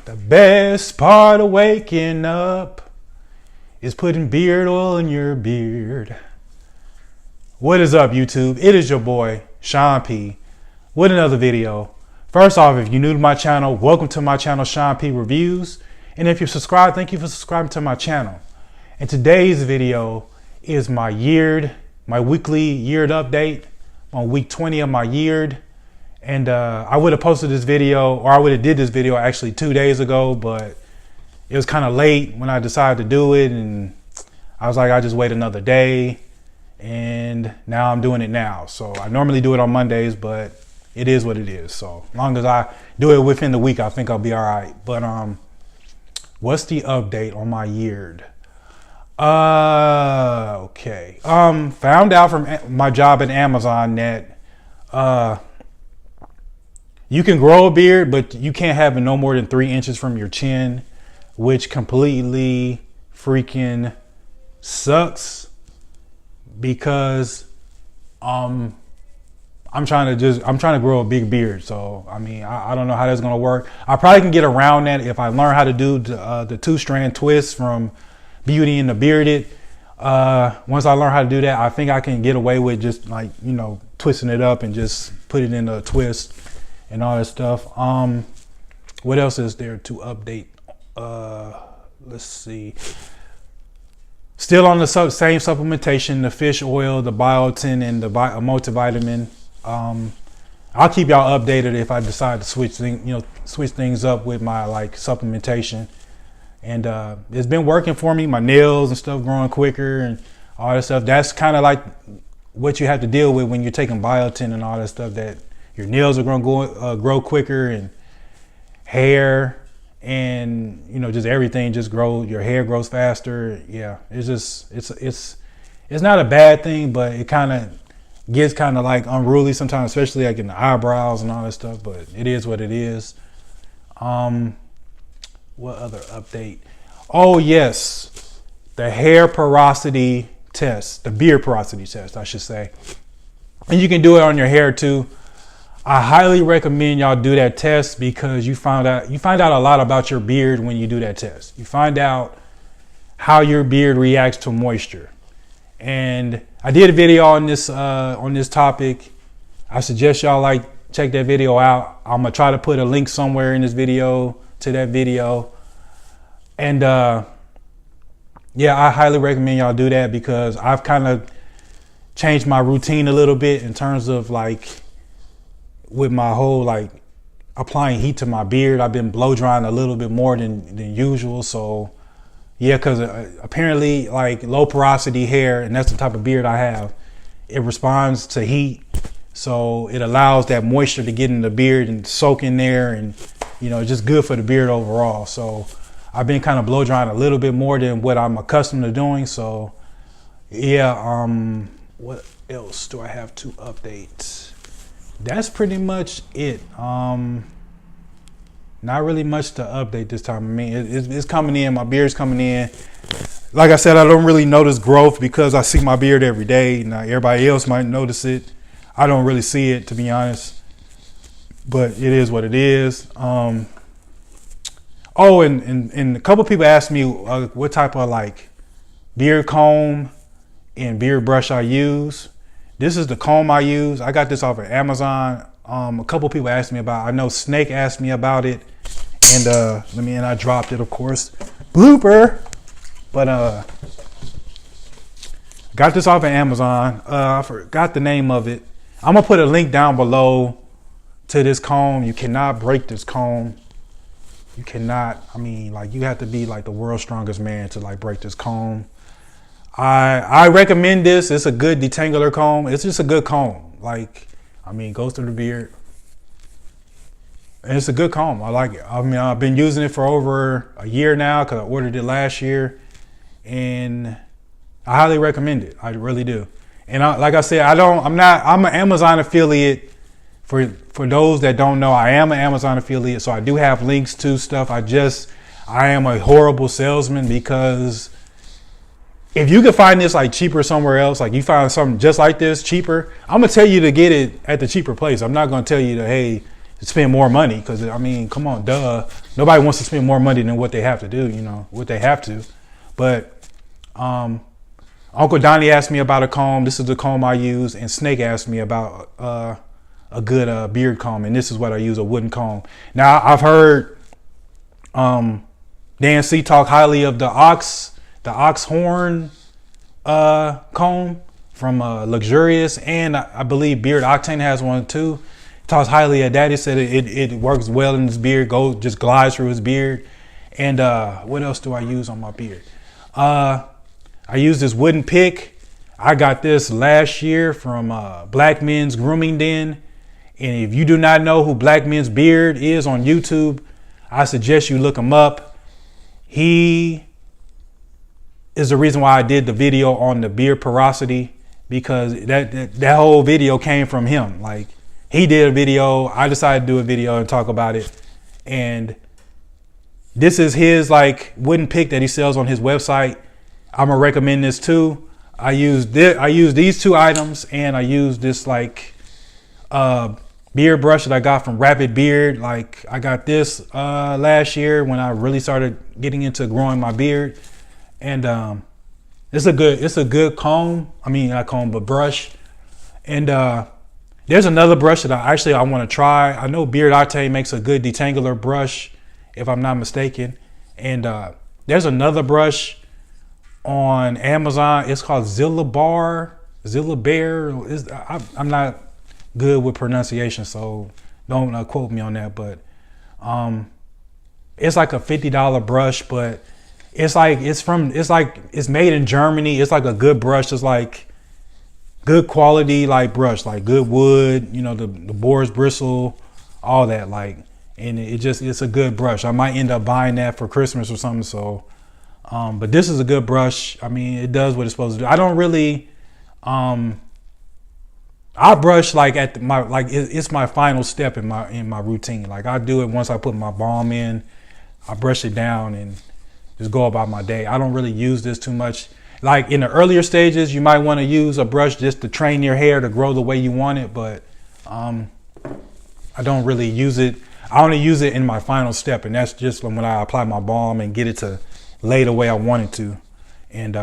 The best part of waking up is putting beard oil in your beard. What is up, YouTube? It is your boy, Sean P, with another video. First off, if you're new to my channel, welcome to my channel, Sean P Reviews. And if you're subscribed, thank you for subscribing to my channel. And today's video is my weekly yeared update on week 20 of my yeared. And I would have posted this video, or I would have did this video actually 2 days ago, but it was kind of late when I decided to do it. And I was like, I'll just wait another day. And now I'm doing it now. So I normally do it on Mondays, but it is what it is. So as long as I do it within the week, I think I'll be all right. But what's the update on my yeared? Okay. Found out from my job at Amazon that you can grow a beard, but you can't have it no more than 3 inches from your chin, which completely freaking sucks because I'm trying to grow a big beard. So I mean, I don't know how that's gonna work. I probably can get around that if I learn how to do the 2-strand twist from Beauty and the Bearded. Once I learn how to do that, I think I can get away with just like, you know, twisting it up and just put it in a twist and all that stuff. What else is there to update? Let's see. Still on the same supplementation, the fish oil, the biotin, and the multivitamin. I'll keep y'all updated if I decide to switch things up with my like supplementation. And it's been working for me. My nails and stuff growing quicker and all that stuff. That's kind of like what you have to deal with when you're taking biotin and all that stuff, that your nails are going to grow quicker, and hair, and you know, just everything just grows. Your hair grows faster. Yeah, it's just it's not a bad thing, but it kind of gets kind of like unruly sometimes, especially like in the eyebrows and all that stuff. But it is what it is. What other update? Oh yes, the hair porosity test, the beard porosity test, I should say. And you can do it on your hair too. I highly recommend y'all do that test because you find out a lot about your beard when you do that test. You find out how your beard reacts to moisture. And I did a video on this topic. I suggest y'all like check that video out. I'm gonna try to put a link somewhere in this video to that video. And yeah, I highly recommend y'all do that because I've kind of changed my routine a little bit in terms of like with my whole like applying heat to my beard. I've been blow drying a little bit more than usual. So yeah, because apparently like low porosity hair, and that's the type of beard I have, it responds to heat. So it allows that moisture to get in the beard and soak in there, and you know, just good for the beard overall. So I've been kind of blow drying a little bit more than what I'm accustomed to doing. So yeah, what else do I have to update? That's pretty much it. Not really much to update this time. I mean, it's coming in, my beard's coming in. Like I said, I don't really notice growth because I see my beard every day. Now everybody else might notice it. I don't really see it, to be honest, but it is what it is. Oh, and a couple people asked me what type of like beard comb and beard brush I use. This is the comb I use. I got this off of Amazon. A couple people asked me about it. I know Snake asked me about it, and I dropped it, of course. Blooper. But got this off of Amazon. I forgot the name of it. I'm gonna put a link down below to this comb. You cannot break this comb. You cannot. I mean, like, you have to be like the world's strongest man to like break this comb. I recommend this. It's a good detangler comb. It's just a good comb. Like, I mean, goes through the beard. And it's a good comb. I like it. I mean, I've been using it for over a year now because I ordered it last year. And I highly recommend it. I really do. And like I said, I'm an Amazon affiliate. For those that don't know, I am an Amazon affiliate. So I do have links to stuff. I am a horrible salesman because if you can find this like cheaper somewhere else, like you find something just like this cheaper, I'm gonna tell you to get it at the cheaper place. I'm not gonna tell you to, hey, spend more money, because I mean, come on, duh. Nobody wants to spend more money than what they have to do, what they have to. But Uncle Donnie asked me about a comb. This is the comb I use. And Snake asked me about a good beard comb. And this is what I use, a wooden comb. Now, I've heard Dan C talk highly of the ox horn comb from Luxurious. And I believe Beard Octane has one too. Talks highly of that. He said it works well in his beard, just glides through his beard. And what else do I use on my beard? I use this wooden pick. I got this last year from Black Men's Grooming Den. And if you do not know who Black Men's Beard is on YouTube, I suggest you look him up. He is the reason why I did the video on the beard porosity, because that whole video came from him. Like, he did a video, I decided to do a video and talk about it. And this is his like wooden pick that he sells on his website. I'm gonna recommend this too. I use these two items, and I use this like beard brush that I got from Rapid Beard. Like, I got this last year when I really started getting into growing my beard. And it's a good comb. I mean, not comb, but brush. And there's another brush that I want to try. I know Beard Octane makes a good detangler brush, if I'm not mistaken. And there's another brush on Amazon. It's called Zillabear. I'm not good with pronunciation, so don't quote me on that. But it's like a $50 brush, but it's made in Germany. It's like a good brush. It's like good quality, like brush, like good wood, the boar's bristle, all that, like, and it's a good brush. I might end up buying that for Christmas or something. So but this is a good brush. I mean, it does what it's supposed to do. I don't really I brush like it's my final step in my routine. Like, I do it once I put my balm in. I brush it down and just go about my day. I don't really use this too much. Like, in the earlier stages, you might want to use a brush just to train your hair to grow the way you want it. But I don't really use it. I only use it in my final step, and that's just when I apply my balm and get it to lay the way I want it to. And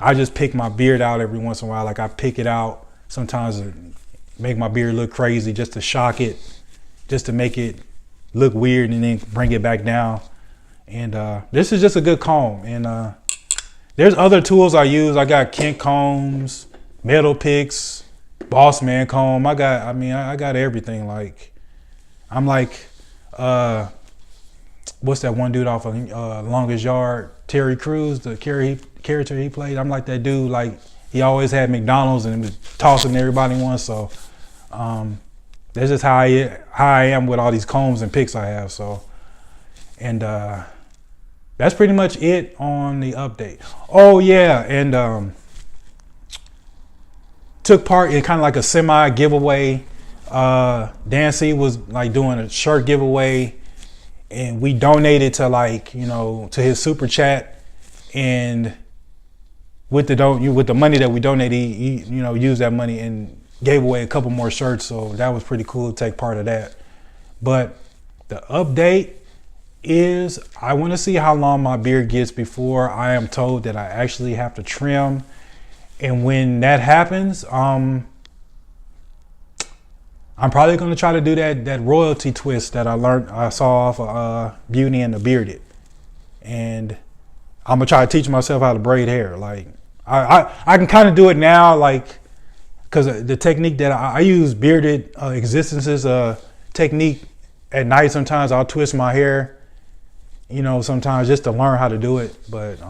I just pick my beard out every once in a while. Like, I pick it out sometimes to make my beard look crazy, just to shock it, just to make it look weird, and then bring it back down. And this is just a good comb. And there's other tools I use. I got Kent combs, metal picks, Boss Man comb. I got everything. Like, I'm like, what's that one dude off of Longest Yard? Terry Crews, the character he played. I'm like that dude. Like, he always had McDonald's and was tossing everybody once. So that's just how I am with all these combs and picks I have. So, and that's pretty much it on the update. Oh yeah, and took part in kind of like a semi giveaway. Dan C was like doing a shirt giveaway, and we donated to to his super chat, and with the money that we donated, he used that money and gave away a couple more shirts. So that was pretty cool to take part of that. But the update is, I want to see how long my beard gets before I am told that I actually have to trim. And when that happens, I'm probably going to try to do that royalty twist that I saw off of Beauty and the Bearded. And I'm going to try to teach myself how to braid hair. Like, I can kind of do it now, like, because the technique that I use, Bearded Existence's technique at night. Sometimes I'll twist my hair, sometimes just to learn how to do it. But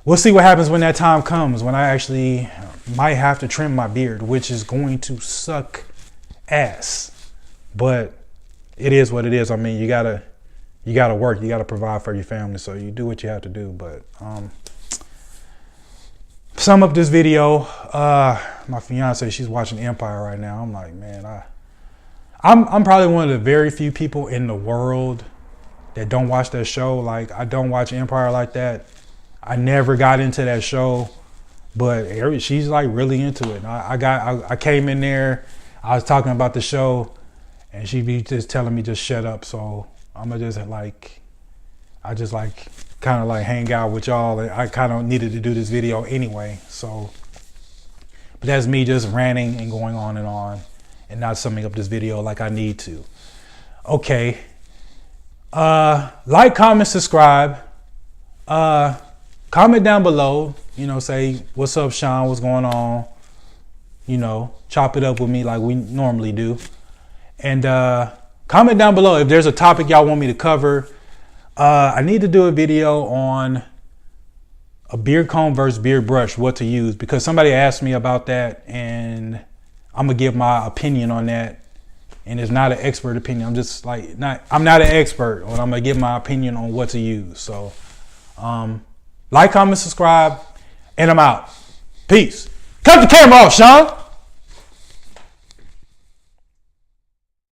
we'll see what happens when that time comes, when I actually might have to trim my beard, which is going to suck ass. But it is what it is. I mean, you gotta work, you gotta provide for your family, so you do what you have to do. But sum up this video, my fiance, she's watching Empire right now. I'm like, man, I'm probably one of the very few people in the world that don't watch that show. Like, I don't watch Empire like that. I never got into that show, but she's like really into it. I came in there, I was talking about the show, and she be just telling me just shut up. So I'm gonna just I just kind of hang out with y'all. I kind of needed to do this video anyway. So, but that's me just ranting and going on and not summing up this video like I need to. Okay. Like, comment, subscribe. Comment down below, say, what's up, Sean? What's going on? Chop it up with me like we normally do. And comment down below if there's a topic y'all want me to cover. I need to do a video on a beard comb versus beard brush, what to use, because somebody asked me about that, and I'm gonna give my opinion on that. And it's not an expert opinion. I'm just I'm not an expert, but I'm gonna give my opinion on what to use. So like, comment, subscribe, and I'm out. Peace. Cut the camera off, Sean.